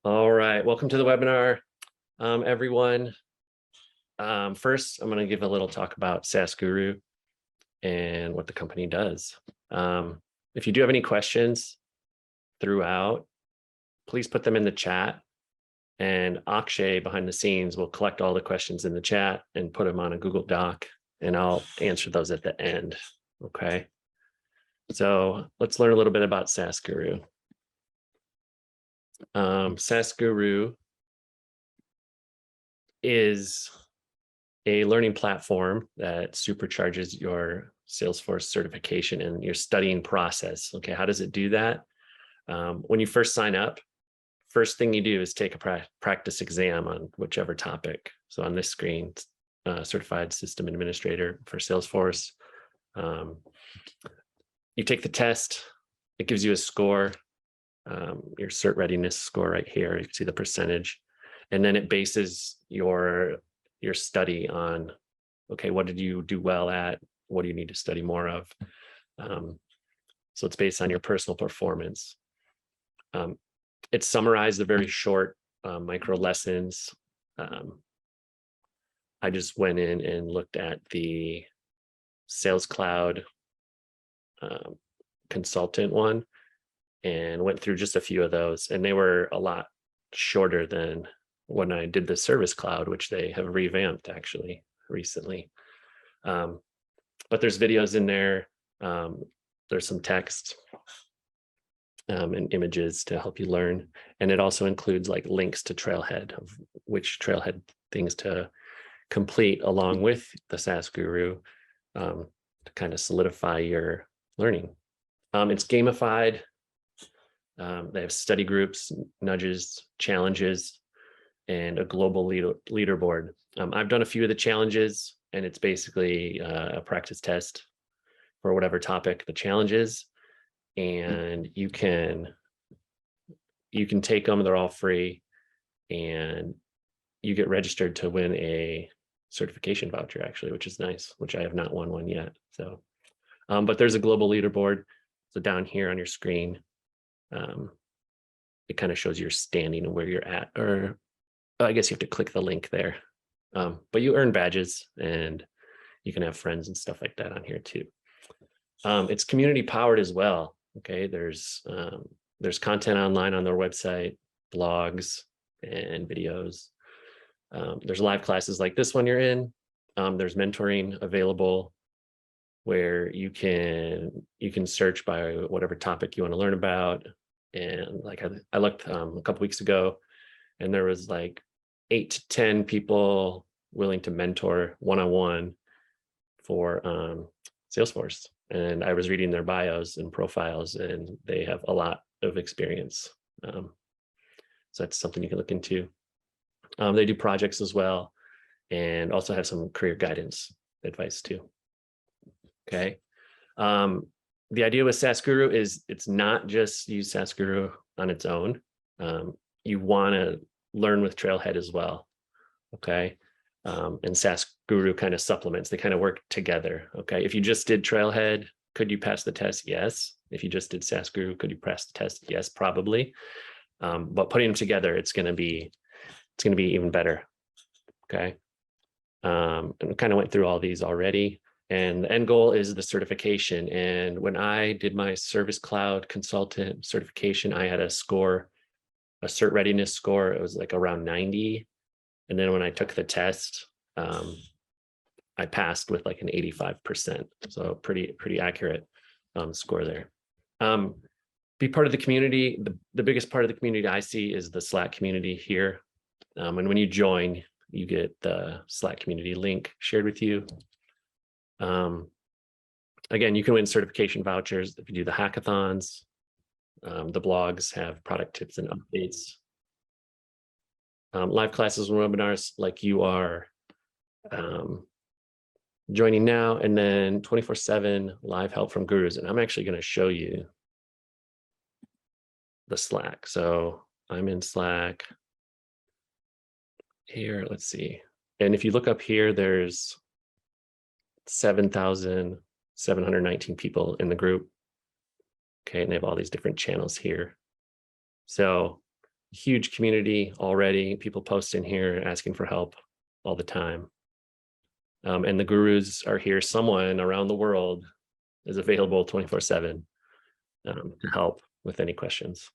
All right, welcome to the webinar, everyone. First, I'm going to give a little talk about saasguru and what the company does. If you do have any questions throughout, please put them in the chat, and Akshay behind the scenes will collect all the questions in the chat and put them on a Google Doc, and I'll answer those at the end. Okay, so let's learn a little bit about saasguru. saasguru is a learning platform that supercharges your Salesforce certification and your studying process. Okay, how does it do that? When you first sign up, first thing you do is take a practice exam on whichever topic. So on this screen, Certified System Administrator for Salesforce. You take the test, it gives you a score, your cert readiness score right here. You can see the percentage, and then it bases your study on, okay, what did you do well at? What do you need to study more of? So it's based on your personal performance. It's summarized a very short micro lessons. I just went in and looked at the Sales Cloud consultant one and went through just a few of those, and they were a lot shorter than when I did the Service Cloud, which they have revamped actually recently. But there's videos in there. There's some text and images to help you learn. And it also includes like links to Trailhead, of which Trailhead things to complete along with the saasguru to kind of solidify your learning. It's gamified. They have study groups, nudges, challenges, and a global leaderboard. I've done a few of the challenges, and it's basically a practice test for whatever topic the challenge is. And you can take them, they're all free, and you get registered to win a certification voucher actually, which is nice, which I have not won one yet. So, but there's a global leaderboard. So down here on your screen, it kind of shows your standing and where you're at, or I guess you have to click the link there. But you earn badges and you can have friends and stuff like that on here too. It's community powered as well. Okay, there's content online on their website, blogs and videos. There's live classes like this one you're in. There's mentoring available where you can search by whatever topic you want to learn about. And like I looked a couple weeks ago, and there was like 8 to 10 people willing to mentor one-on-one for Salesforce. And I was reading their bios and profiles, and they have a lot of experience. So that's something you can look into. They do projects as well, and also have some career guidance advice too. Okay. The idea with saasguru is it's not just use saasguru on its own. You want to learn with Trailhead as well. Okay. And saasguru kind of supplements, they kind of work together. Okay. If you just did Trailhead, could you pass the test? Yes. If you just did saasguru, could you pass the test? Yes, probably. But putting them together, it's going to be even better. Okay. And we kind of went through all these already. And the end goal is the certification. And when I did my Service Cloud consultant certification, I had a score, a cert readiness score. It was like around 90. And then when I took the test, I passed with like an 85%. So pretty accurate score there. Be part of the community. The biggest part of the community I see is the Slack community here. And when you join, you get the Slack community link shared with you. Again, you can win certification vouchers if you do the hackathons. The blogs have product tips and updates. Live classes and webinars like you are joining now, and then 24/7 live help from gurus. And I'm actually going to show you the Slack. So I'm in Slack here. Let's see. And if you look up here, there's 7,719 people in the group. Okay, and they have all these different channels here. So huge community already. People post in here asking for help all the time. And the gurus are here. Someone around the world is available 24/7 to help with any questions.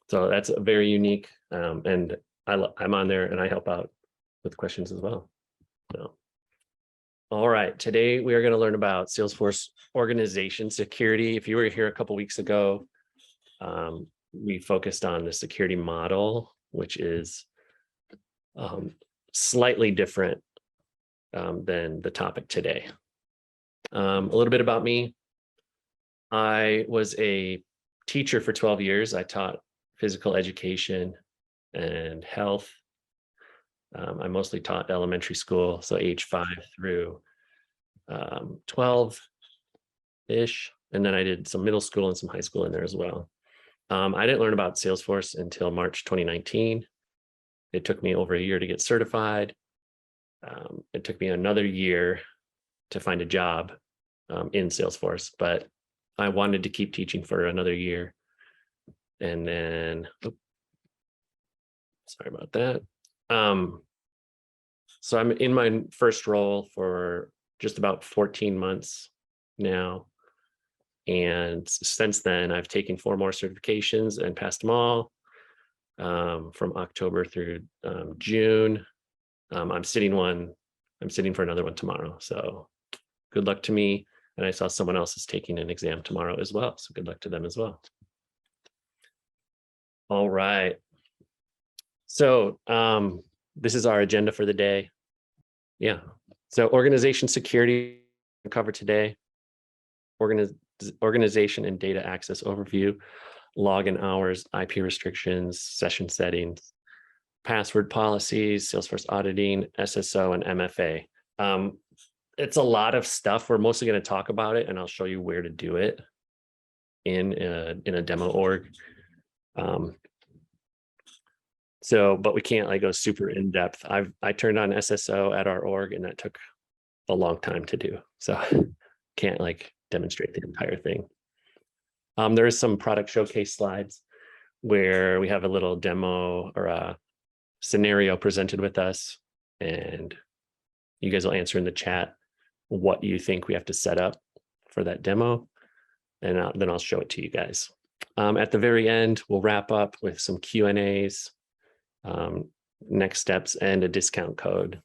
So that's very unique. And I'm on there and I help out with questions as well. So, all right, today we are going to learn about Salesforce Organization Security. If you were here a couple weeks ago, we focused on the security model, which is slightly different than the topic today. A little bit about me. I was a teacher for 12 years. I taught physical education and health. I mostly taught elementary school, so age 5 through 12-ish. And then I did some middle school and some high school in there as well. I didn't learn about Salesforce until March 2019. It took me over a year to get certified. It took me another year to find a job in Salesforce, but I wanted to keep teaching for another year. And then, sorry about that. So I'm in my first role for just about 14 months now. And since then, I've taken 4 more certifications and passed them all from October through June. I'm sitting for another one tomorrow. So good luck to me. And I saw someone else is taking an exam tomorrow as well. So good luck to them as well. All right. So this is our agenda for the day. Yeah. So organization security cover today. Organization and data access overview, login hours, IP restrictions, session settings, password policies, Salesforce auditing, SSO, and MFA. It's a lot of stuff. We're mostly going to talk about it, and I'll show you where to do it in a demo org. But we can't like go super in depth. I turned on SSO at our org, and that took a long time to do. So can't like demonstrate the entire thing. There is some product showcase slides where we have a little demo or a scenario presented with us, and you guys will answer in the chat what you think we have to set up for that demo, and then I'll show it to you guys. At the very end, we'll wrap up with some Q&As, next steps, and a discount code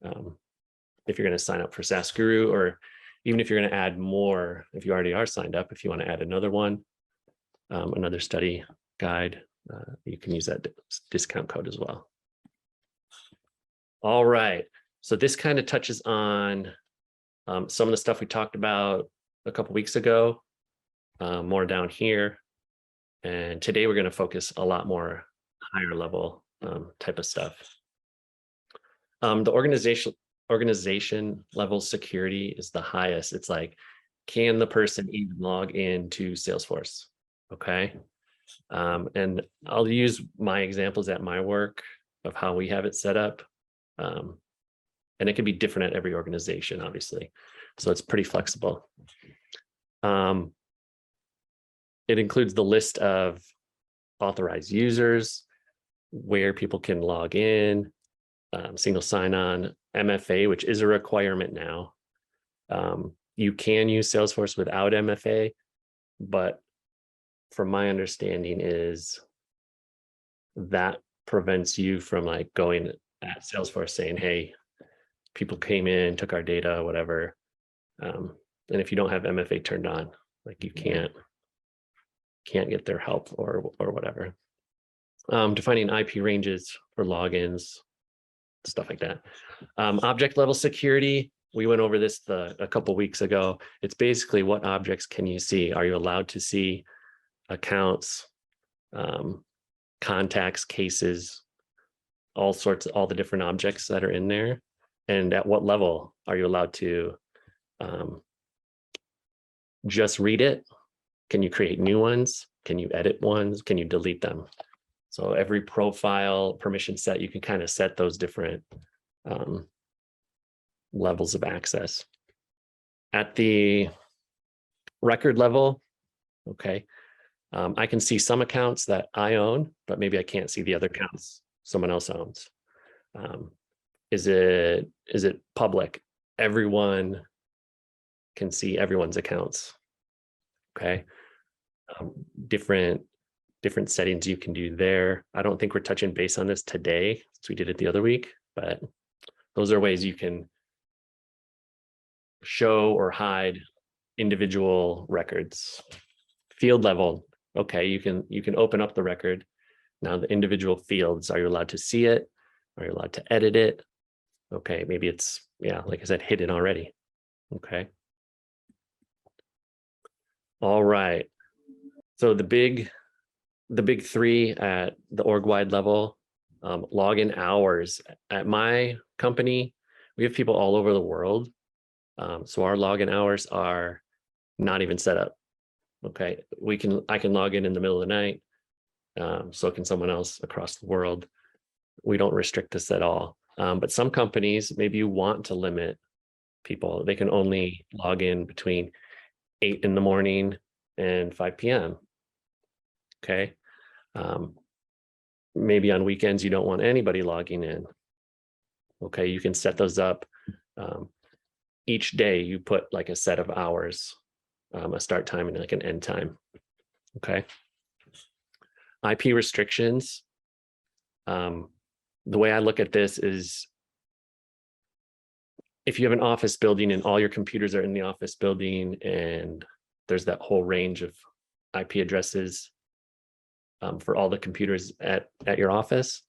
if you're going to sign up for saasguru, or even if you're going to add more, if you already are signed up, if you want to add another one, another study guide, you can use that discount code as well. All right. So this kind of touches on some of the stuff we talked about a couple weeks ago, more down here. And today we're going to focus a lot more higher level type of stuff. The organization level security is the highest. It's like, can the person even log into Salesforce? Okay. And I'll use my examples at my work of how we have it set up. And it can be different at every organization, obviously. So it's pretty flexible. It includes the list of authorized users, where people can log in, single sign-on, MFA, which is a requirement now. You can use Salesforce without MFA, but from my understanding is that prevents you from like going at Salesforce saying, hey, people came in, took our data, whatever. And if you don't have MFA turned on, like you can't get their help or whatever. Defining IP ranges for logins, stuff like that. Object level security, we went over this a couple weeks ago. It's basically what objects can you see? Are you allowed to see accounts, contacts, cases, all the different objects that are in there? And at what level are you allowed to just read it? Can you create new ones? Can you edit ones? Can you delete them? So every profile permission set, you can kind of set those different levels of access. At the record level, okay, I can see some accounts that I own, but maybe I can't see the other accounts someone else owns. Is it public? Everyone can see everyone's accounts. Okay. Different settings you can do there. I don't think we're touching base on this today, so we did it the other week, but those are ways you can show or hide individual records. Field level, okay, you can open up the record. Now the individual fields, are you allowed to see it? Are you allowed to edit it? Okay, maybe it's, yeah, like I said, hidden already. Okay. All right. So the big three at the org-wide level, login hours. At my company, we have people all over the world. So our login hours are not even set up. Okay, I can log in the middle of the night. So can someone else across the world. We don't restrict this at all. But some companies, maybe you want to limit people. They can only log in between 8 in the morning and 5 p.m. Okay. Maybe on weekends, you don't want anybody logging in. Okay, you can set those up. Each day you put like a set of hours, a start time and like an end time. Okay. IP restrictions. The way I look at this is if you have an office building and all your computers are in the office building and there's that whole range of IP addresses for all the computers at your office,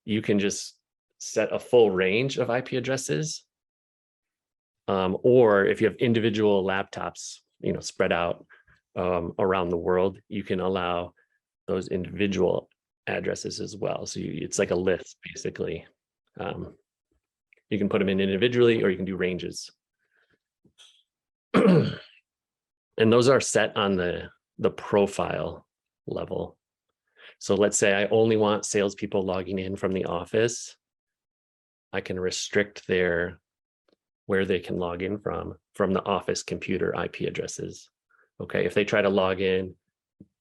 you can just set a full range of IP addresses. Or if you have individual laptops, spread out around the world, you can allow those individual addresses as well. So it's like a list, basically. You can put them in individually, or you can do ranges. And those are set on the profile level. So let's say I only want salespeople logging in from the office. I can restrict where they can log in from the office computer IP addresses. Okay, if they try to log in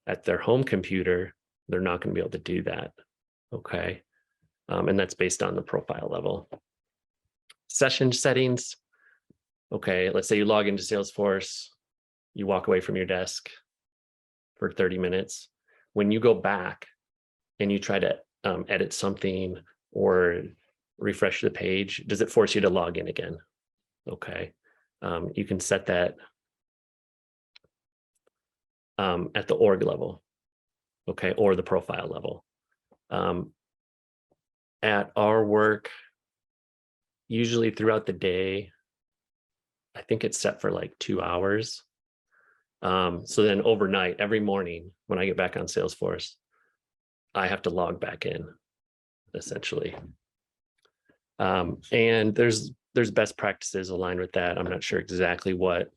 at their home computer, they're not going to be able to do that. Okay, and that's based on the profile level. Session settings. Okay, let's say you log into Salesforce, you walk away from your desk for 30 minutes. When you go back and you try to edit something or refresh the page, does it force you to log in again? Okay, you can set that at the org level, okay, or the profile level. At our work, usually throughout the day, I think it's set for like 2 hours. So then overnight, every morning when I get back on Salesforce, I have to log back in, essentially. And there's best practices aligned with that. I'm not sure exactly what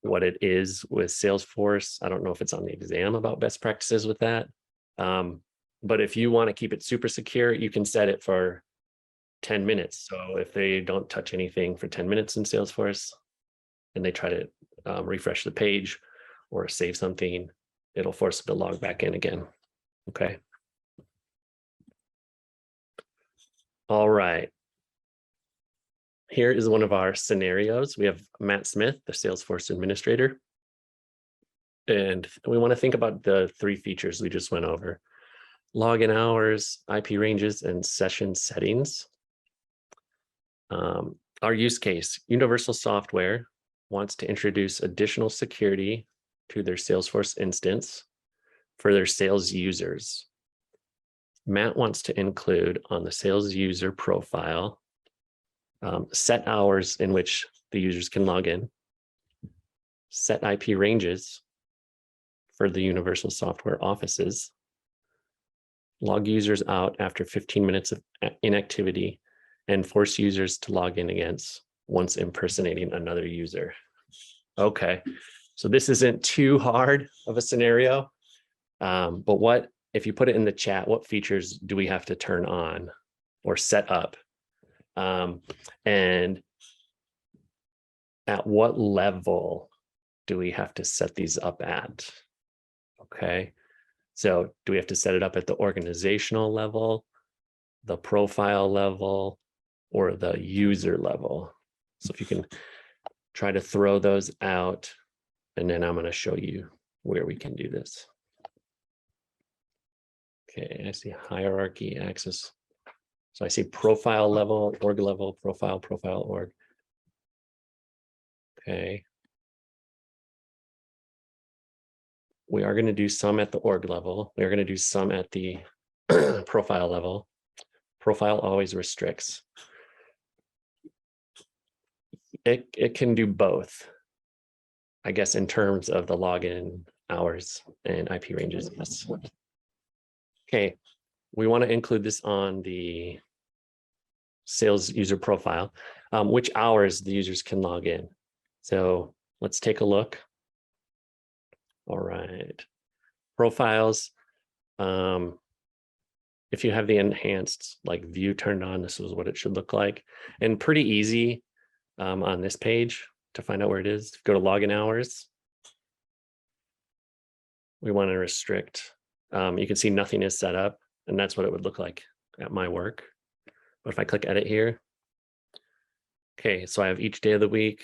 it is with Salesforce. I don't know if it's on the exam about best practices with that. But if you want to keep it super secure, you can set it for 10 minutes. So if they don't touch anything for 10 minutes in Salesforce and they try to refresh the page or save something, it'll force them to log back in again. Okay. All right. Here is one of our scenarios. We have Matt Smith, the Salesforce Administrator. And we want to think about the 3 features we just went over: login hours, IP ranges, and session settings. Our use case: Universal Software wants to introduce additional security to their Salesforce instance for their sales users. Matt wants to include on the sales user profile set hours in which the users can log in, set IP ranges for the Universal Software offices, log users out after 15 minutes of inactivity, and force users to log in again once impersonating another user. Okay, so this isn't too hard of a scenario, but what, if you put it in the chat, what features do we have to turn on or set up? And at what level do we have to set these up at? Okay. So do we have to set it up at the organizational level, the profile level, or the user level? So if you can try to throw those out, and then I'm going to show you where we can do this. Okay, I see hierarchy, access. So I see profile level, org level, profile, org. Okay. We are going to do some at the org level. We are going to do some at the profile level. Profile always restricts. It can do both, I guess, in terms of the login hours and IP ranges. Yes. Okay, we want to include this on the sales user profile, which hours the users can log in. So let's take a look. All right, profiles. If you have the enhanced like view turned on, this is what it should look like. And pretty easy on this page to find out where it is. Go to login hours. We want to restrict. You can see nothing is set up, and that's what it would look like at my work. But if I click edit here, okay, so I have each day of the week,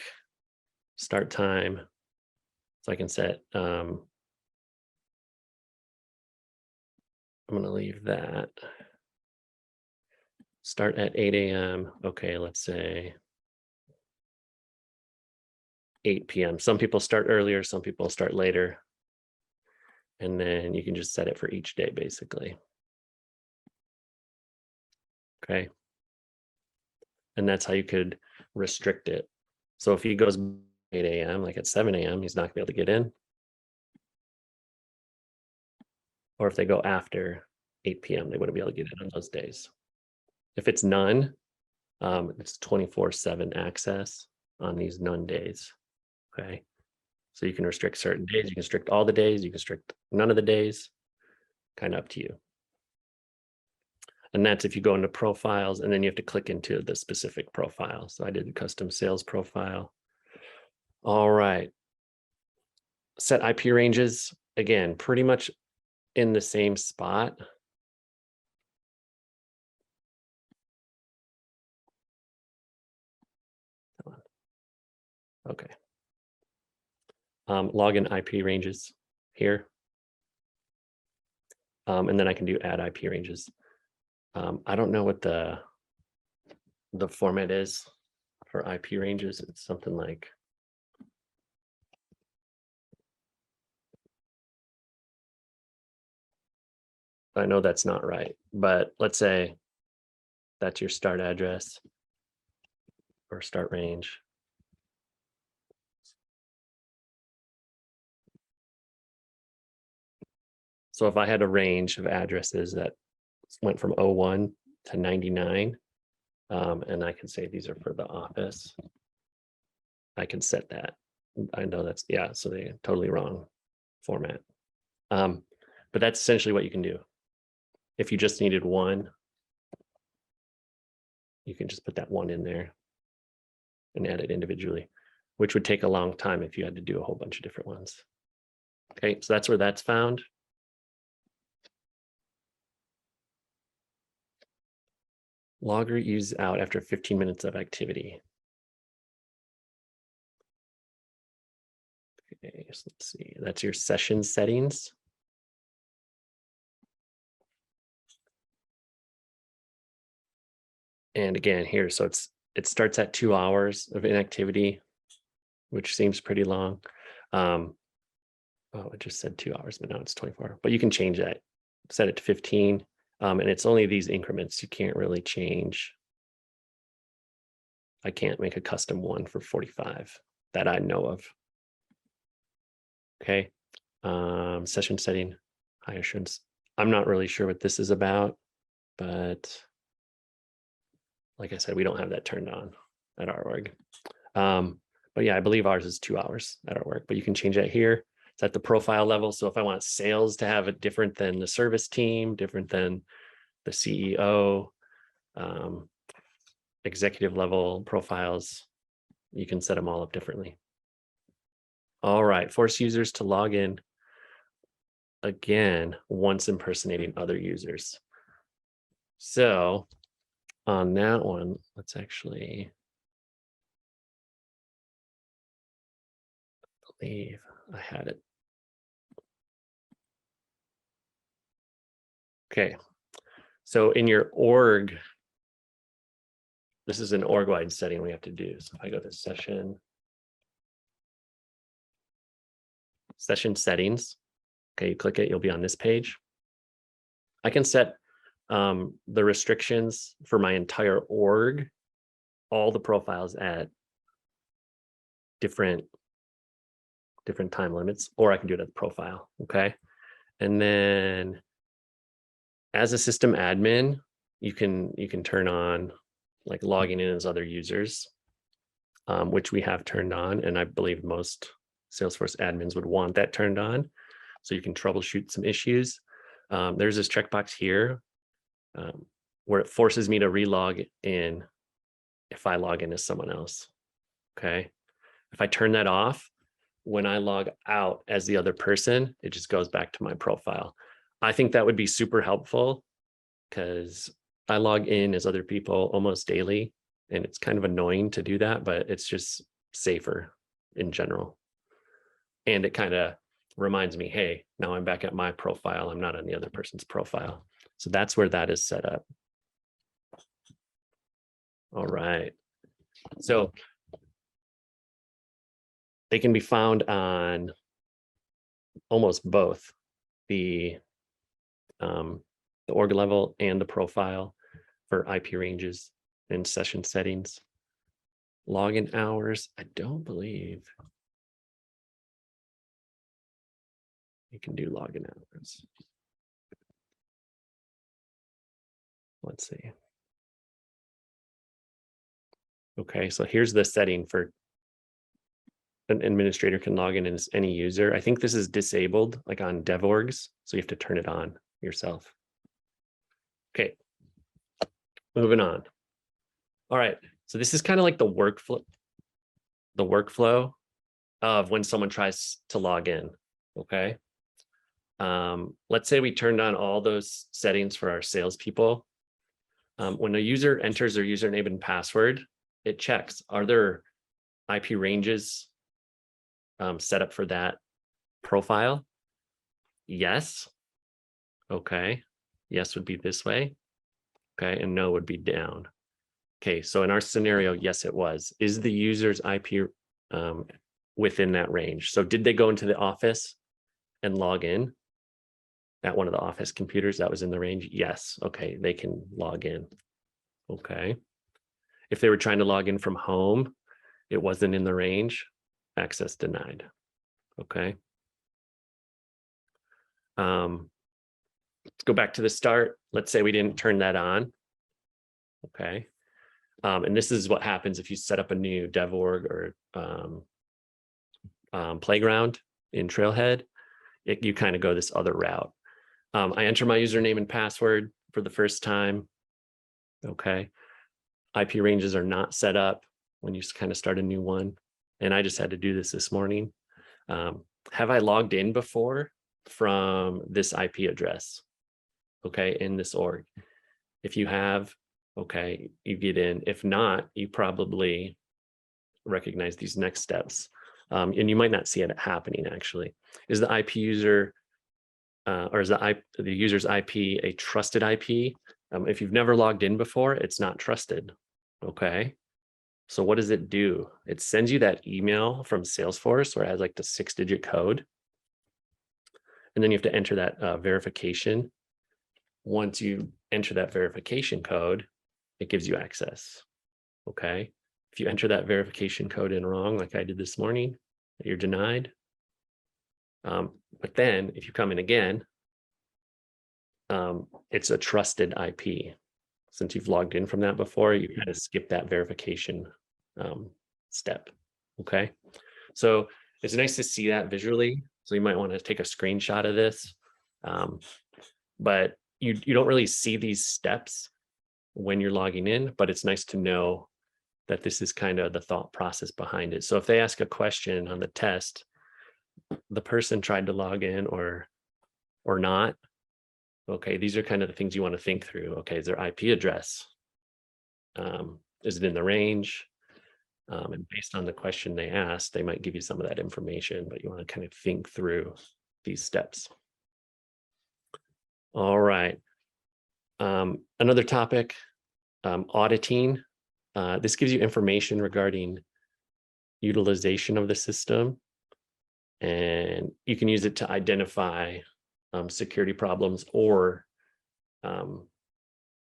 start time. So I can set, I'm going to leave that. Start at 8 a.m. Okay, let's say 8 p.m. Some people start earlier, some people start later. And then you can just set it for each day, basically. Okay. And that's how you could restrict it. So if he goes 8 a.m., like at 7 a.m., he's not going to be able to get in. Or if they go after 8 p.m., they wouldn't be able to get in on those days. If it's none, it's 24/7 access on these none days. Okay. So you can restrict certain days, you can restrict all the days, you can restrict none of the days, kind of up to you. And that's if you go into profiles, and then you have to click into the specific profile. So I did a custom sales profile. All right. Set IP ranges, again, pretty much in the same spot. Okay. Login IP ranges here. And then I can do add IP ranges. I don't know what the format is for IP ranges. It's something like, I know that's not right, but let's say that's your start address or start range. So if I had a range of addresses that went from 01 to 99, and I can say these are for the office, I can set that. I know that's, yeah, so they're totally wrong format. But that's essentially what you can do. If you just needed one, you can just put that one in there and add it individually, which would take a long time if you had to do a whole bunch of different ones. Okay, so that's where that's found. Logger use out after 15 minutes of activity. Okay, so let's see, that's your session settings. And again, here, so it starts at 2 hours of inactivity, which seems pretty long. Oh, it just said 2 hours, but now it's 24. But you can change that, set it to 15. And it's only these increments. You can't really change. I can't make a custom one for 45 that I know of. Okay. Session setting, high assurance. I'm not really sure what this is about, but like I said, we don't have that turned on at our org. But yeah, I believe ours is 2 hours at our work, but you can change that here. It's at the profile level. So if I want sales to have it different than the service team, different than the CEO, executive level profiles, you can set them all up differently. All right, force users to log in. again once impersonating other users. So on that one, let's actually, I believe I had it. Okay, so in your org, this is an org-wide setting we have to do. So if I go to session settings, okay, you click it, you'll be on this page. I can set the restrictions for my entire org, all the profiles at different time limits, or I can do it at the profile, okay? And then as a system admin, you can turn on like logging in as other users, which we have turned on, and I believe most Salesforce admins would want that turned on, so you can troubleshoot some issues. There's this checkbox here where it forces me to relog in if I log in as someone else, okay? If I turn that off, when I log out as the other person, it just goes back to my profile. I think that would be super helpful because I log in as other people almost daily, and it's kind of annoying to do that, but it's just safer in general. And it kind of reminds me, hey, now I'm back at my profile. I'm not on the other person's profile. So that's where that is set up. All right. So they can be found on almost both the org level and the profile for IP ranges and session settings. Login hours, I don't believe you can do login hours. Let's see. Okay, so here's the setting for an administrator can log in as any user. I think this is disabled like on dev orgs, so you have to turn it on yourself. Okay, moving on. All right, so this is kind of like the workflow of when someone tries to log in, okay? Let's say we turned on all those settings for our salespeople. When a user enters their username and password, it checks, are there IP ranges set up for that profile? Yes. Okay. Yes would be this way. Okay. And no would be down. Okay. So in our scenario, yes, it was. Is the user's IP within that range? So did they go into the office and log in at one of the office computers that was in the range? Yes. Okay. They can log in. Okay. If they were trying to log in from home, it wasn't in the range, access denied. Okay. Let's go back to the start. Let's say we didn't turn that on. Okay. And this is what happens if you set up a new dev org or playground in Trailhead. You kind of go this other route. I enter my username and password for the first time. Okay. IP ranges are not set up when you kind of start a new one. And I just had to do this morning. Have I logged in before from this IP address? Okay, in this org. If you have, okay, you get in. If not, you probably recognize these next steps. And you might not see it happening actually. Is the IP user or is the user's IP a trusted IP? If you've never logged in before, it's not trusted. Okay. So what does it do? It sends you that email from Salesforce where it has like the 6-digit code. And then you have to enter that verification. Once you enter that verification code, it gives you access. Okay. If you enter that verification code in wrong, like I did this morning, you're denied. But then if you come in again, it's a trusted IP. Since you've logged in from that before, you kind of skip that verification step. Okay. So it's nice to see that visually. So you might want to take a screenshot of this. But you don't really see these steps when you're logging in, but it's nice to know that this is kind of the thought process behind it. So if they ask a question on the test, the person tried to log in or or not. Okay, these are kind of the things you want to think through. Okay, is their IP address? Is it in the range? And based on the question they asked, they might give you some of that information, but you want to kind of think through these steps. All right. Another topic, auditing. This gives you information regarding utilization of the system, and you can use it to identify security problems or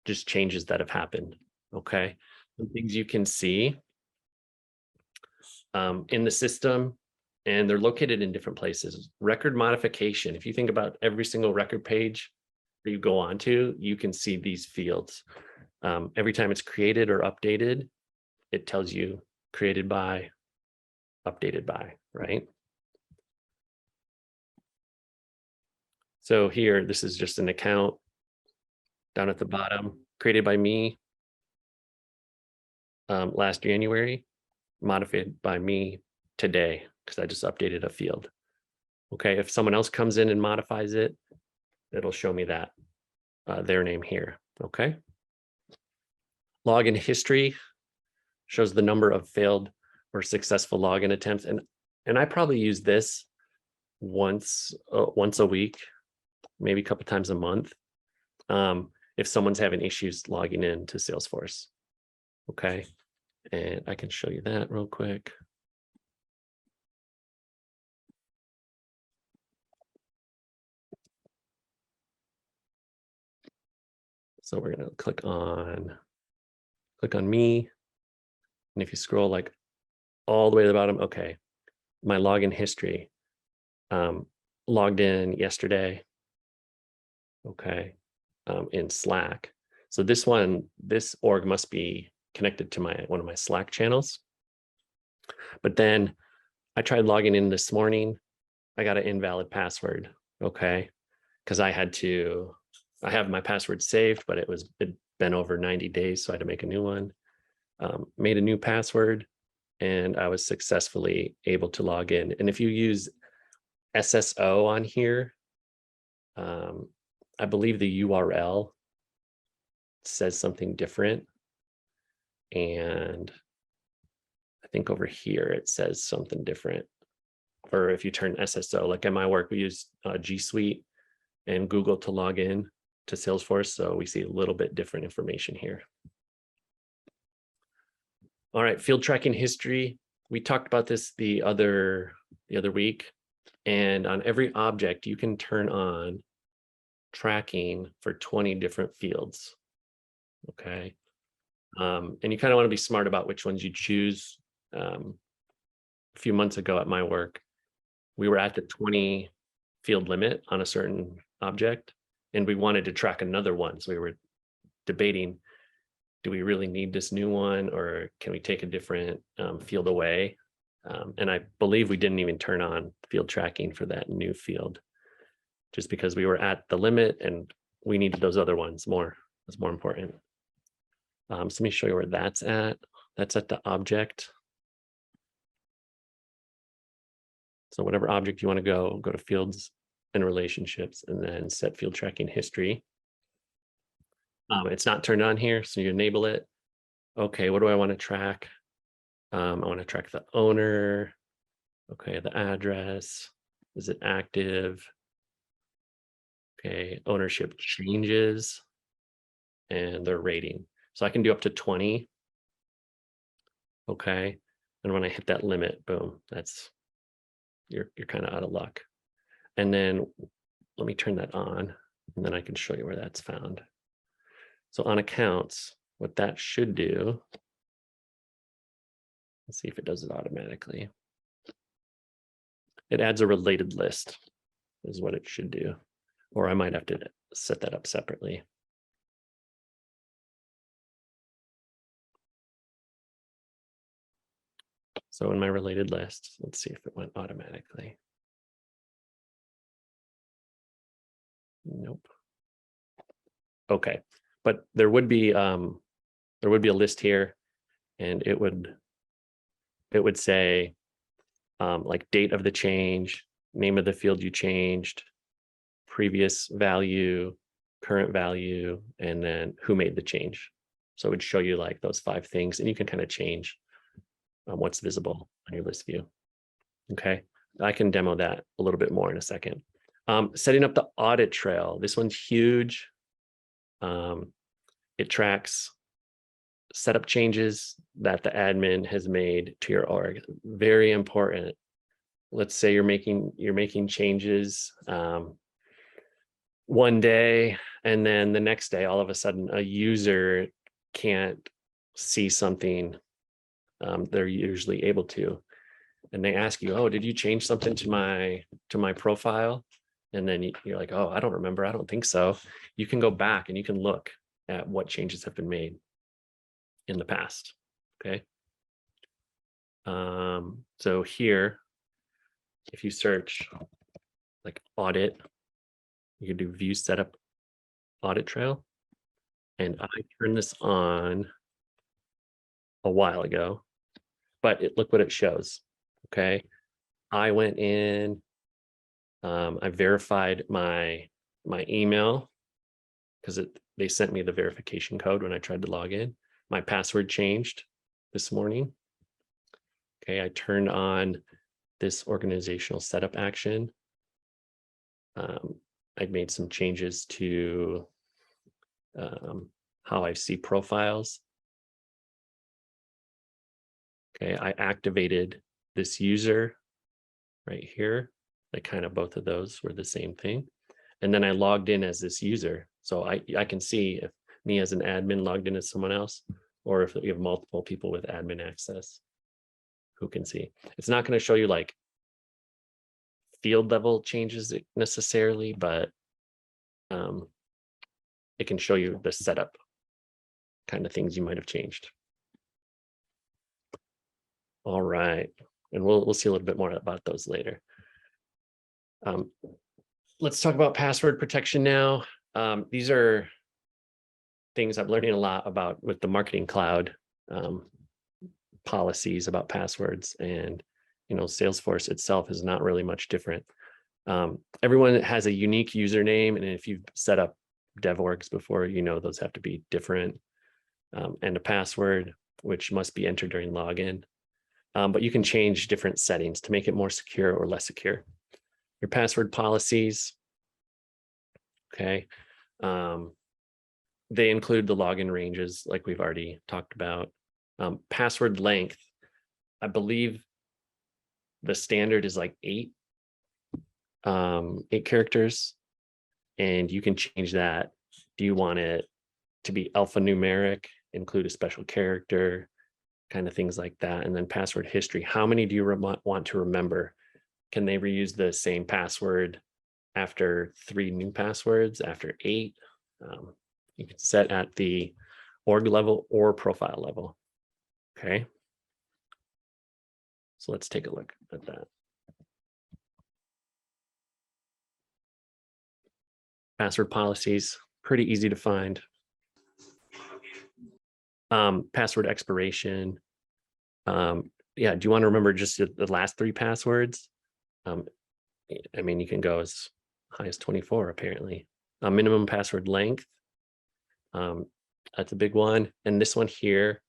just changes that have happened. Okay, some things you can see in the system, and they're located in different places. Record modification. If you think about every single record page that you go onto, you can see these fields. Every time it's created or updated, it tells you created by, updated by, right? So here, this is just an account down at the bottom, created by me last January, modified by me today, because I just updated a field. Okay, if someone else comes in and modifies it, it'll show me that, their name here, okay? Login history shows the number of failed or successful login attempts. And I probably use this once a week, maybe a couple times a month, if someone's having issues logging in to Salesforce. Okay, and I can show you that real quick. So we're going to click on me. And if you scroll like all the way to the bottom, okay, my login history, logged in yesterday, okay, in Slack. So this org must be connected to one of my Slack channels. But then I tried logging in this morning. I got an invalid password, okay, because I have my password saved, but it'd been over 90 days, so I had to make a new one. Made a new password, and I was successfully able to log in. And if you use SSO on here, I believe the URL says something different. And I think over here it says something different. Or if you turn SSO, like at my work, we use G Suite and Google to log in to Salesforce. So we see a little bit different information here. All right, field tracking history. We talked about this the other week. And on every object, you can turn on tracking for 20 different fields. Okay. And you kind of want to be smart about which ones you choose. A few months ago at my work, we were at the 20 field limit on a certain object, and we wanted to track another one. So we were debating, do we really need this new one, or can we take a different field away? And I believe we didn't even turn on field tracking for that new field, just because we were at the limit and we needed those other ones more. That's more important. So let me show you where that's at. That's at the object. So whatever object you want to go to fields and relationships, and then set field tracking history. It's not turned on here, so you enable it. Okay, what do I want to track? I want to track the owner. Okay, the address. Is it active? Okay, ownership changes and their rating. So I can do up to 20. Okay, and when I hit that limit, boom, you're kind of out of luck. And then let me turn that on, and then I can show you where that's found. So on accounts, what that should do, let's see if it does it automatically. It adds a related list is what it should do, or I might have to set that up separately. So in my related list, let's see if it went automatically. Nope. Okay, but there would be a list here, and it would say like date of the change, name of the field you changed, previous value, current value, and then who made the change. So it would show you like those 5 things, and you can kind of change what's visible on your list view. Okay, I can demo that a little bit more in a second. Setting up the audit trail. This one's huge. It tracks setup changes that the admin has made to your org. Very important. Let's say you're making changes one day, and then the next day, all of a sudden, a user can't see something they're usually able to, and they ask you, "Oh, did you change something to my profile?" And then you're like, "Oh, I don't remember. I don't think so." You can go back and you can look at what changes have been made in the past. Okay. So here, if you search like audit, you can do view setup audit trail. And I turned this on a while ago, but look what it shows. Okay. I went in, I verified my email because they sent me the verification code when I tried to log in. My password changed this morning. Okay, I turned on this organizational setup action. I made some changes to how I see profiles. Okay, I activated this user right here. Like kind of both of those were the same thing. And then I logged in as this user. So I can see if me as an admin logged in as someone else, or if you have multiple people with admin access who can see. It's not going to show you like field level changes necessarily, but it can show you the setup kind of things you might have changed. All right, and we'll see a little bit more about those later. Let's talk about password protection now. These are things I'm learning a lot about with the Marketing Cloud policies about passwords, and Salesforce itself is not really much different. Everyone has a unique username, and if you've set up dev orgs before, those have to be different, and a password which must be entered during login. But you can change different settings to make it more secure or less secure. Your password policies, okay, they include the login ranges like we've already talked about. Password length, I believe the standard is like 8 characters, and you can change that. Do you want it to be alphanumeric, include a special character, kind of things like that? And then password history, how many do you want to remember? Can they reuse the same password after 3 new passwords, after 8? You can set at the org level or profile level. Okay. So let's take a look at that. Password policies, pretty easy to find. Password expiration. Yeah, do you want to remember just the last 3 passwords? I mean, you can go as high as 24, apparently. Minimum password length. That's a big one. And this one here,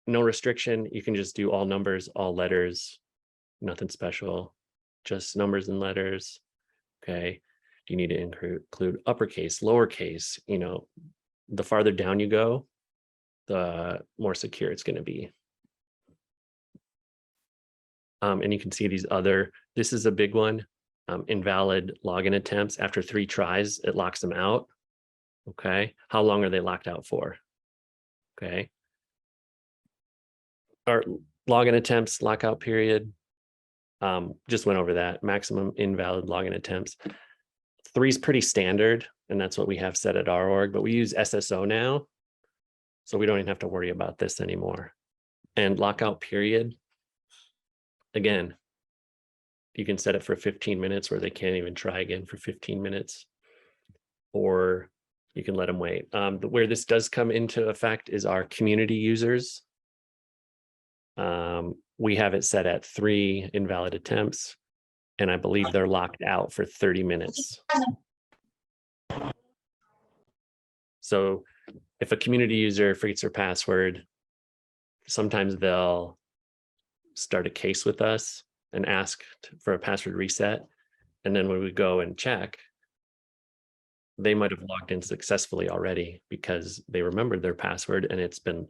no restriction. You can just do all numbers, all letters, nothing special, just numbers and letters. Okay. You need to include uppercase, lowercase. The farther down you go, the more secure it's going to be. And you can see these this is a big one. Invalid login attempts. After 3 tries, it locks them out. Okay. How long are they locked out for? Okay. Or login attempts, lockout period. Just went over that. Maximum invalid login attempts. 3 is pretty standard, and that's what we have set at our org, but we use SSO now, so we don't even have to worry about this anymore. And lockout period, again, you can set it for 15 minutes where they can't even try again for 15 minutes, or you can let them wait. Where this does come into effect is our community users. We have it set at 3 invalid attempts. and I believe they're locked out for 30 minutes. So if a community user forgets their password, sometimes they'll start a case with us and ask for a password reset. And then when we go and check, they might have logged in successfully already because they remembered their password and it's been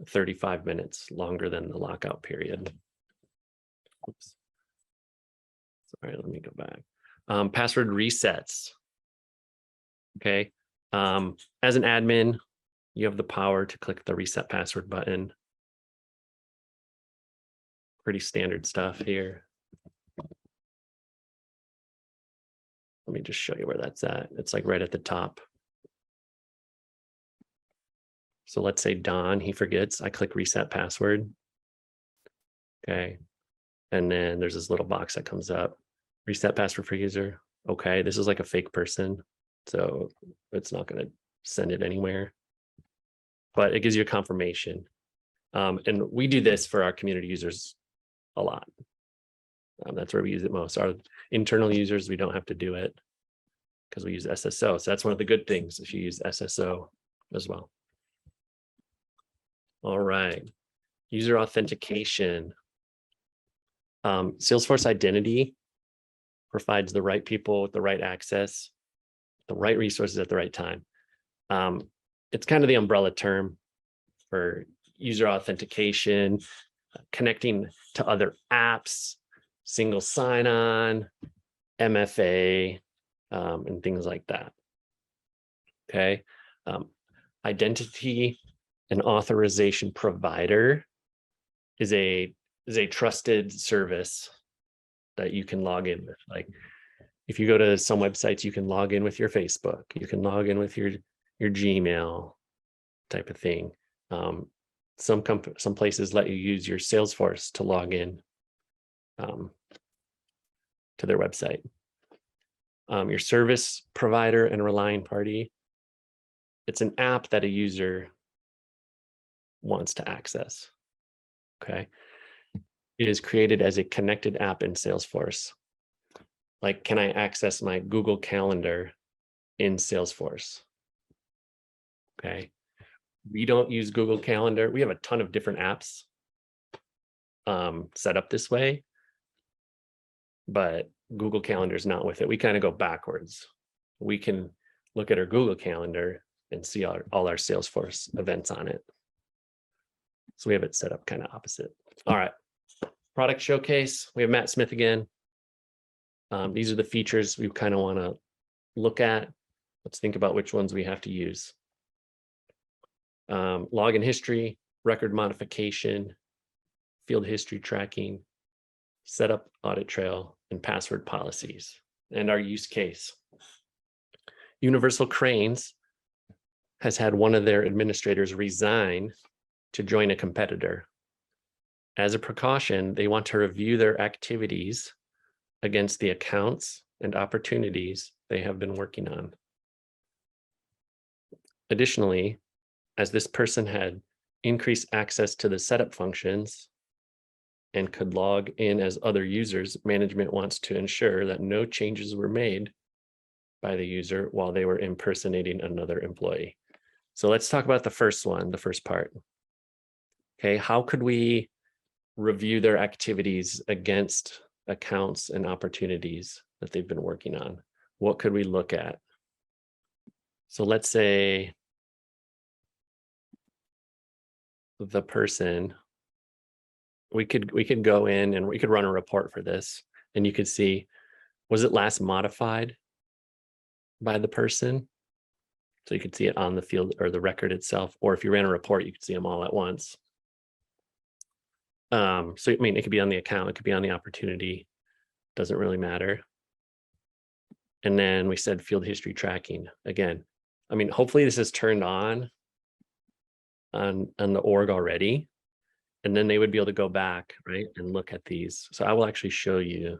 35 minutes longer than the lockout period. Oops. Sorry, let me go back. Password resets. Okay. As an admin, you have the power to click the reset password button. Pretty standard stuff here. Let me just show you where that's at. It's like right at the top. So let's say Don, he forgets. I click reset password. Okay. And then there's this little box that comes up. Reset password for user. Okay, this is like a fake person, so it's not going to send it anywhere. But it gives you a confirmation. And we do this for our community users a lot. That's where we use it most. Our internal users, we don't have to do it because we use SSO. So that's one of the good things if you use SSO as well. All right, user authentication. Salesforce Identity provides the right people with the right access, the right resources at the right time. It's kind of the umbrella term for user authentication, connecting to other apps, single sign-on, MFA, and things like that. Okay. Identity and authorization provider is a trusted service that you can log in with. Like if you go to some websites, you can log in with your Facebook, you can log in with your Gmail type of thing. Some places let you use your Salesforce to log in to their website. Your service provider and relying party, it's an app that a user wants to access. Okay. It is created as a connected app in Salesforce. Like, can I access my Google Calendar in Salesforce? Okay. We don't use Google Calendar. We have a ton of different apps set up this way, but Google Calendar is not with it. We kind of go backwards. We can look at our Google Calendar and see all our Salesforce events on it. So we have it set up kind of opposite. All right. Product showcase. We have Matt Smith again. These are the features we kind of want to look at. Let's think about which ones we have to use. Login history, record modification, field history tracking, setup audit trail, and password policies. And our use case. Universal Cranes has had one of their administrators resign to join a competitor. As a precaution, they want to review their activities against the accounts and opportunities they have been working on. Additionally, as this person had increased access to the setup functions and could log in as other users, management wants to ensure that no changes were made by the user while they were impersonating another employee. So let's talk about the first one, the first part. Okay, how could we review their activities against accounts and opportunities that they've been working on? What could we look at? So let's say the person, we could go in and we could run a report for this, and you could see, was it last modified by the person? So you could see it on the field or the record itself, or if you ran a report, you could see them all at once. So I mean, it could be on the account, it could be on the opportunity, doesn't really matter. And then we said field history tracking. Again, I mean, hopefully this is turned on the org already, and then they would be able to go back, right, and look at these. So I will actually show you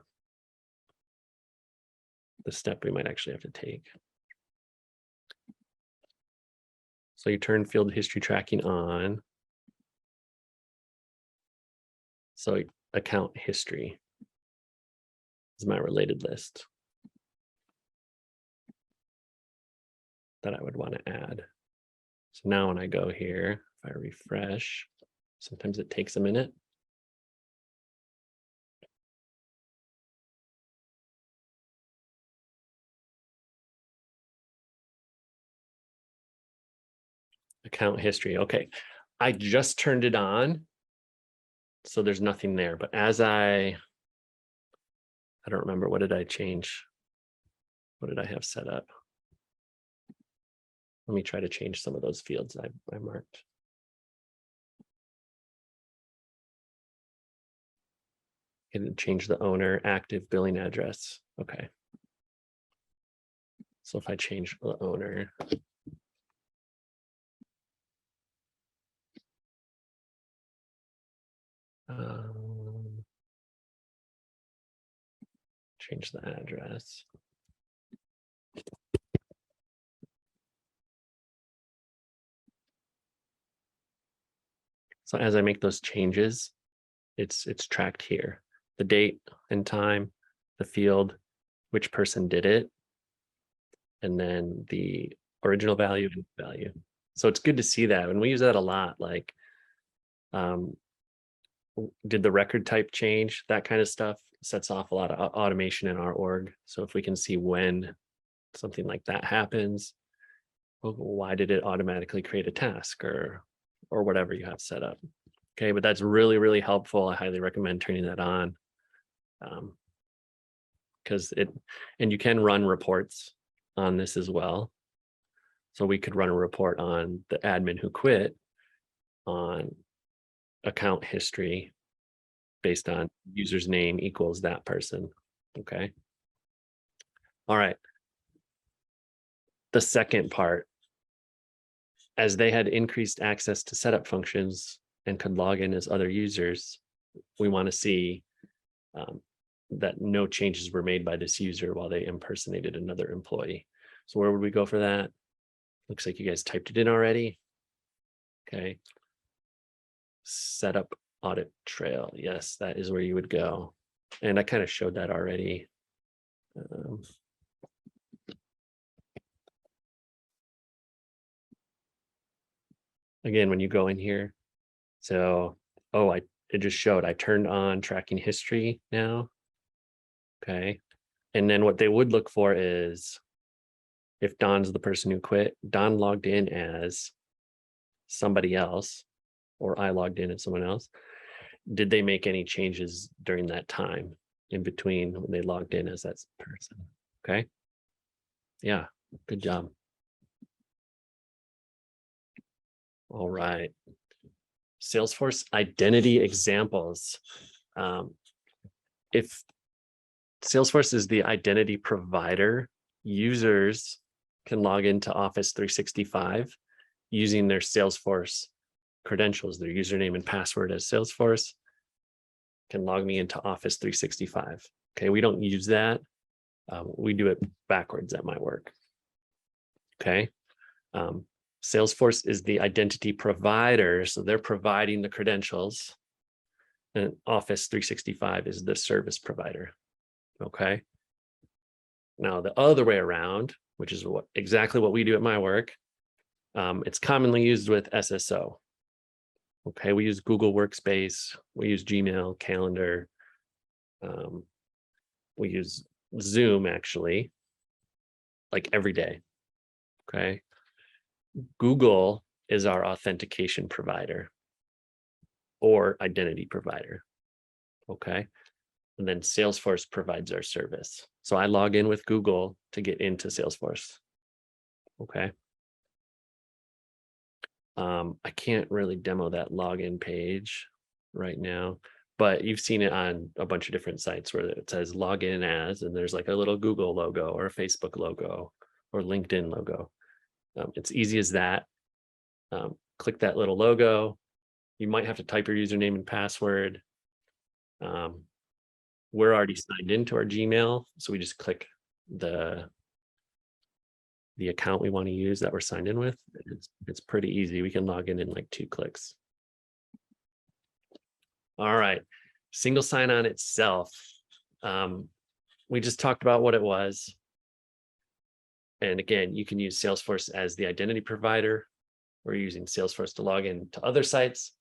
the step we might actually have to take. So you turn field history tracking on. So account history. is my related list that I would want to add. So now when I go here, if I refresh, sometimes it takes a minute. Account history. Okay, I just turned it on, so there's nothing there. But as I don't remember, what did I change? What did I have set up? Let me try to change some of those fields I marked. And change the owner, active billing address. Okay. So if I change the owner, change the address. So as I make those changes, it's tracked here. The date and time, the field, which person did it, and then the original value and value. So it's good to see that. And we use that a lot, like did the record type change? That kind of stuff sets off a lot of automation in our org. So if we can see when something like that happens, well, why did it automatically create a task or whatever you have set up? Okay, but that's really, really helpful. I highly recommend turning that on, because and you can run reports on this as well. So we could run a report on the admin who quit on account history based on user's name equals that person. Okay. All right. The second part, as they had increased access to setup functions and could log in as other users, we want to see that no changes were made by this user while they impersonated another employee. So where would we go for that? Looks like you guys typed it in already. Okay. Setup audit trail. Yes, that is where you would go. And I kind of showed that already. Again, when you go in here, so, it just showed I turned on tracking history now. Okay. And then what they would look for is if Don's the person who quit, Don logged in as somebody else, or I logged in as someone else. Did they make any changes during that time in between when they logged in as that person? Okay. Yeah, good job. All right. Salesforce identity examples. If Salesforce is the identity provider, users can log into Office 365 using their Salesforce credentials, their username and password as Salesforce, can log me into Office 365. Okay, we don't use that. We do it backwards at my work. Okay. Salesforce is the identity provider, so they're providing the credentials, and Office 365 is the service provider. Okay. Now the other way around, which is exactly what we do at my work, it's commonly used with SSO. Okay, we use Google Workspace, we use Gmail, Calendar, we use Zoom actually, like every day. Okay. Google is our authentication provider or identity provider. Okay. And then Salesforce provides our service. So I log in with Google to get into Salesforce. Okay. I can't really demo that login page right now, but you've seen it on a bunch of different sites where it says login as, and there's like a little Google logo or a Facebook logo or LinkedIn logo. It's easy as that. Click that little logo. You might have to type your username and password. We're already signed into our Gmail, so we just click the account we want to use that we're signed in with. It's pretty easy. We can log in like 2 clicks. All right, single sign-on itself. we just talked about what it was. And again, you can use Salesforce as the identity provider. We're using Salesforce to log in to other sites,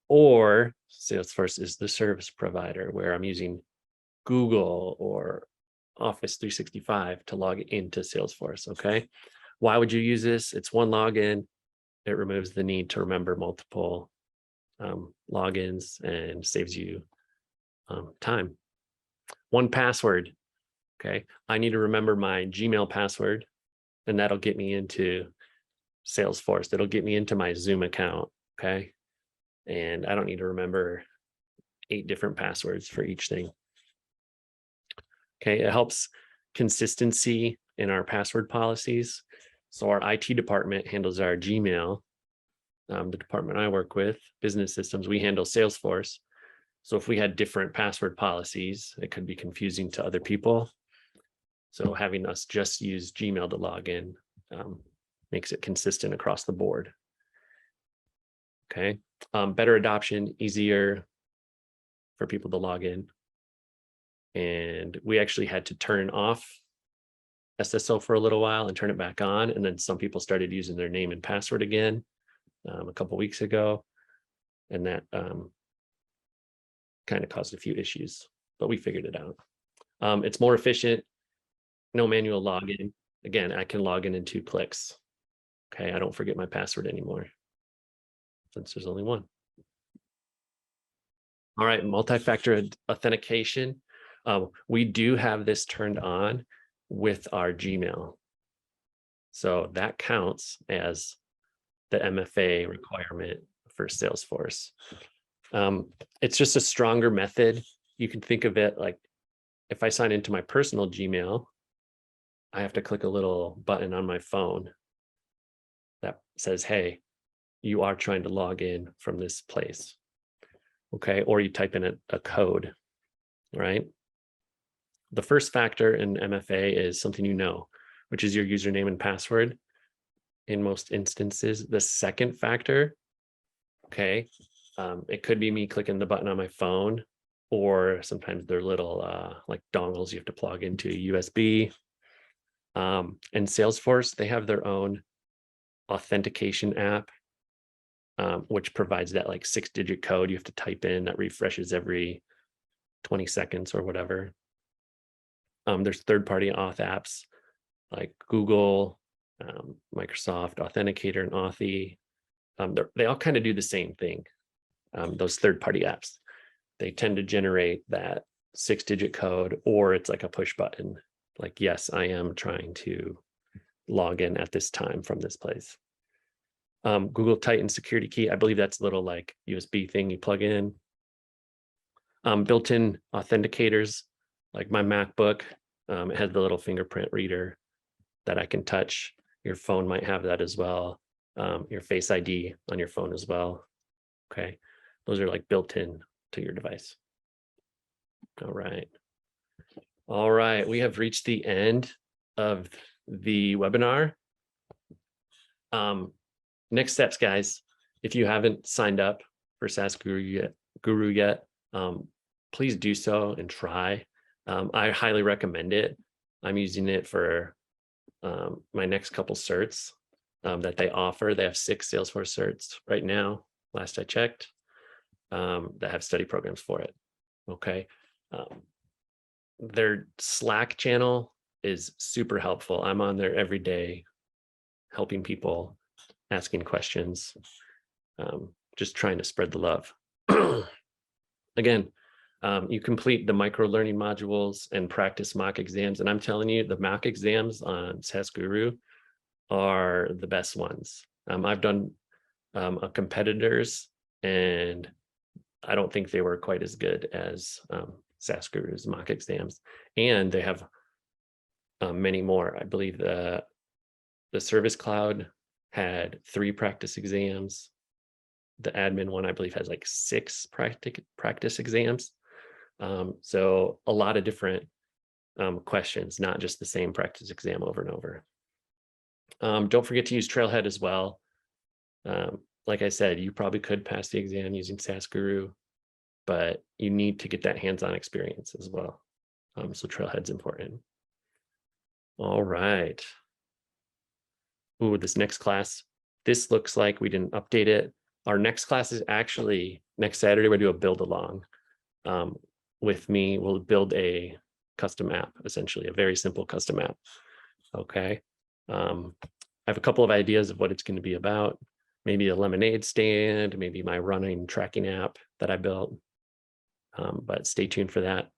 or Salesforce is the service provider where I'm using Google or Office 365 to log into Salesforce. Okay. Why would you use this? It's one login. It removes the need to remember multiple logins and saves you time. One password. Okay. I need to remember my Gmail password, and that'll get me into Salesforce. That'll get me into my Zoom account. Okay. And I don't need to remember 8 different passwords for each thing. Okay. It helps consistency in our password policies. So our IT department handles our Gmail. The department I work with, business systems, we handle Salesforce. So if we had different password policies, it could be confusing to other people. So having us just use Gmail to log in makes it consistent across the board. Okay. Better adoption, easier for people to log in. And we actually had to turn off SSO for a little while and turn it back on. And then some people started using their name and password again a couple of weeks ago. And that kind of caused a few issues, but we figured it out. It's more efficient, no manual login. Again, I can log in 2 clicks. Okay, I don't forget my password anymore since there's only one. All right, multi-factor authentication. We do have this turned on with our Gmail. So that counts as the MFA requirement for Salesforce. It's just a stronger method. You can think of it like if I sign into my personal Gmail, I have to click a little button on my phone that says, hey, you are trying to log in from this place. Okay, or you type in a code, right? The first factor in MFA is something you know, which is your username and password in most instances. The second factor, okay, it could be me clicking the button on my phone, or sometimes they're little like dongles you have to plug into USB. And Salesforce, they have their own authentication app, which provides that like 6-digit code you have to type in that refreshes every 20 seconds or whatever. There's third-party auth apps like Google, Microsoft Authenticator, and Authy. They all kind of do the same thing. Those third-party apps, they tend to generate that 6-digit code, or it's like a push button, like, yes, I am trying to log in at this time from this place. Google Titan security key, I believe that's a little like USB thing you plug in. Built-in authenticators, like my MacBook, it has the little fingerprint reader that I can touch. Your phone might have that as well. Your Face ID on your phone as well. Okay, those are like built in to your device. All right, we have reached the end of the webinar. Next steps, guys. If you haven't signed up for saasguru yet, please do so and try. I highly recommend it. I'm using it for my next couple certs that they offer. They have 6 Salesforce certs right now, last I checked, that have study programs for it. Okay. Their Slack channel is super helpful. I'm on there every day, helping people, asking questions, just trying to spread the love. Again, you complete the micro learning modules and practice mock exams. And I'm telling you, the mock exams on saasguru are the best ones. I've done a competitors, and I don't think they were quite as good as saasguru's mock exams. And they have many more. I believe the Service Cloud had 3 practice exams. The admin one, I believe, has like 6 practice exams. So a lot of different questions, not just the same practice exam over and over. Don't forget to use Trailhead as well. Like I said, you probably could pass the exam using saasguru, but you need to get that hands-on experience as well. So Trailhead's important. All right. Ooh, this next class, this looks like we didn't update it. Our next class is actually next Saturday. We're going to do a build along with me. We'll build a custom app, essentially a very simple custom app. Okay. I have a couple of ideas of what it's going to be about. Maybe a lemonade stand, maybe my running tracking app that I built. But stay tuned for that.